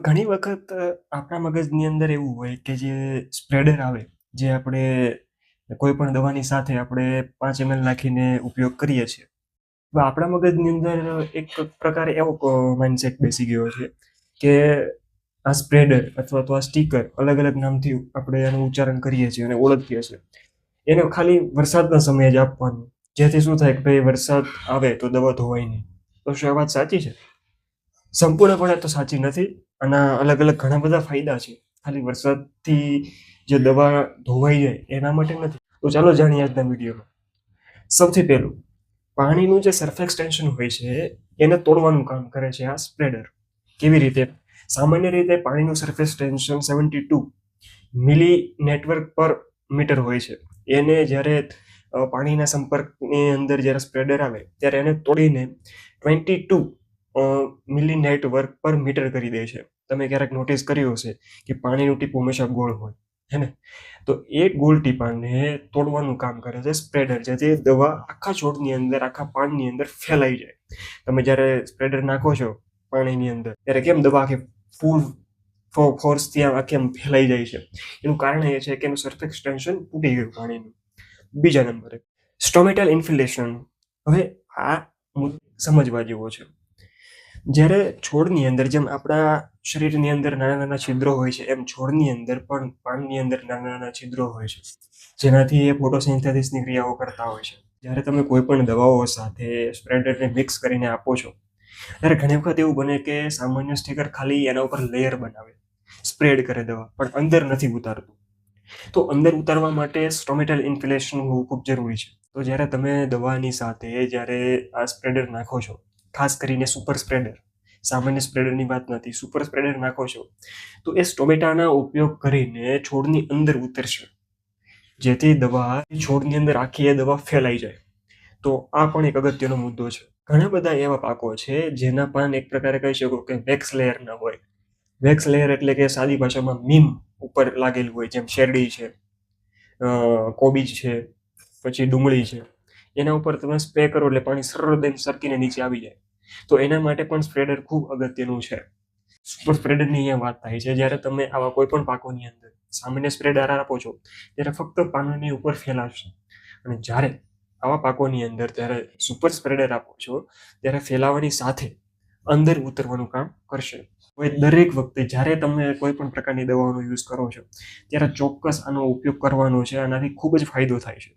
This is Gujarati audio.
ઘણી વખત આપણા મગજની અંદર એવું હોય કે જે સ્પ્રેડર આવે, જે આપણે કોઈ પણ દવાની સાથે આપણે 5 ml નાખીને ઉપયોગ કરીએ છીએ. તો આપણા મગજની અંદર એક પ્રકારે એવો માઇન્ડસેટ બેસી ગયો છે કે આ સ્પ્રેડર અથવા તો આ સ્ટીકર અલગ-અલગ નામથી આપણે એનું ઉચ્ચારણ કરીએ છીએ અને ઓળખીએ છીએ. એને ખાલી વરસાદના સમયે જ આપવાનું. જેથી શું થાય કે ભાઈ વરસાદ આવે તો દવા ધોવાય નહીં. તો શું આ વાત સાચી છે? સંપૂર્ણપણે તો સાચી નથી. આના અલગ-અલગ ઘણા બધા ફાયદા છે. ખાલી વરસાદથી જે દવા ધોવાઈ જાય એના માટે નથી. તો ચાલો જાણીએ આજના વિડીયોમાં. સૌથી પહેલું, પાણીનું જે સરફેસ ટેન્શન હોય છે એને તોડવાનું કામ કરે છે આ સ્પ્રેડર. કેવી રીતે? સામાન્ય રીતે પાણીનું સરફેસ ટેન્શન 72 મિલી નેટવર્ક પર મીટર હોય છે. એને જ્યારે પાણીના સંપર્કની અંદર જ્યારે સ્પ્રેડર આવે ત્યારે એને તોડીને 22 મિલી નેટવર્ક પર મીટર કરી દે છે. તમે ક્યારેક નોટિસ કર્યું હશે કે પાણીનું ટીપું હંમેશા ગોળ હોય, હે ને? તો એ ગોળ ટીપાને તોડવાનું કામ કરે છે સ્પ્રેડર, જેથી દવા આખા છોડની અંદર, આખા પાનની અંદર ફેલાઈ જાય. તમે જ્યારે સ્પ્રેડર નાખો છો પાણીની અંદર ત્યારે કેમ દવા આખી ફૂલ ફોર્સથી આખી આમ ફેલાઈ જાય છે? એનું કારણ એ છે કે એનું સરફેસ ટેન્શન તૂટી ગયું પાણીનું. બીજા નંબરે, સ્ટોમેટલ ઇન્ફિલેશન. હવે આ સમજવા જેવો છે. જ્યારે છોડની અંદર, જેમ આપણા શરીરની અંદર નાના-નાના છિદ્રો હોય છે, એમ છોડની અંદર પણ પાનની અંદર નાના-નાના છિદ્રો હોય છે, જેનાથી એ ફોટોસિન્થેસિસની ક્રિયાઓ કરતા હોય છે. જ્યારે તમે કોઈ પણ દવાઓ સાથે સ્પ્રેડરને મિક્સ કરીને આપો છો, ત્યારે ઘણી વખત એવું બને કે સામાન્ય સ્ટીકર ખાલી એના ઉપર લેયર બનાવે, સ્પ્રેડ કરે દવા, પણ અંદર નથી ઉતારતું. તો અંદર ઉતારવા માટે સ્ટોમેટલ ઇન્ફિલેશન હોવું ખૂબ જરૂરી છે. તો જ્યારે તમે દવાની સાથે જ્યારે આ સ્પ્રેડર નાખો છો, ખાસ કરીને સુપર સ્પ્રેડર, સામાન્ય સ્પ્રેડરની વાત નથી, સુપર સ્પ્રેડર નાખો છો, તો એ સ્ટોમેટાના ઉપયોગ કરીને છોડની અંદર ઉતરશે, જેથી દવા છોડની અંદર આખી એ દવા ફેલાઈ જાય. તો આ પણ એક અગત્યનો મુદ્દો છે. ઘણા બધા એવા પાકો છે જેના પાન એક પ્રકારે કહી શકો કે વેક્સ લેયરના હોય. વેક્સ લેયર એટલે કે સાદી ભાષામાં મીમ ઉપર લાગેલું હોય, જેમ શેરડી છે, કોબીજ છે, પછી ડુંગળી છે. એના ઉપર તમે સ્પ્રે કરો એટલે પાણી સરકીને નીચે આવી જાય. તો એના માટે પણ સ્પ્રેડર ખૂબ અગત્યનું છે. સુપર સ્પ્રેડરની અહીંયા વાત થાય છે જ્યારે તમે આવા કોઈ પણ પાકોની અંદર સામાન્ય સ્પ્રેડર આપો છો ત્યારે ફક્ત પાનની ઉપર ફેલાવશે, અને જ્યારે આવા પાકોની અંદર ત્યારે સુપર સ્પ્રેડર આપો છો ત્યારે ફેલાવાની સાથે અંદર ઉતરવાનું કામ કરશે. હવે દરેક વખતે જ્યારે તમે કોઈ પણ પ્રકારની દવાઓનો યુઝ કરો છો ત્યારે ચોક્કસ આનો ઉપયોગ કરવાનો છે. આનાથી ખૂબ જ ફાયદો થાય છે.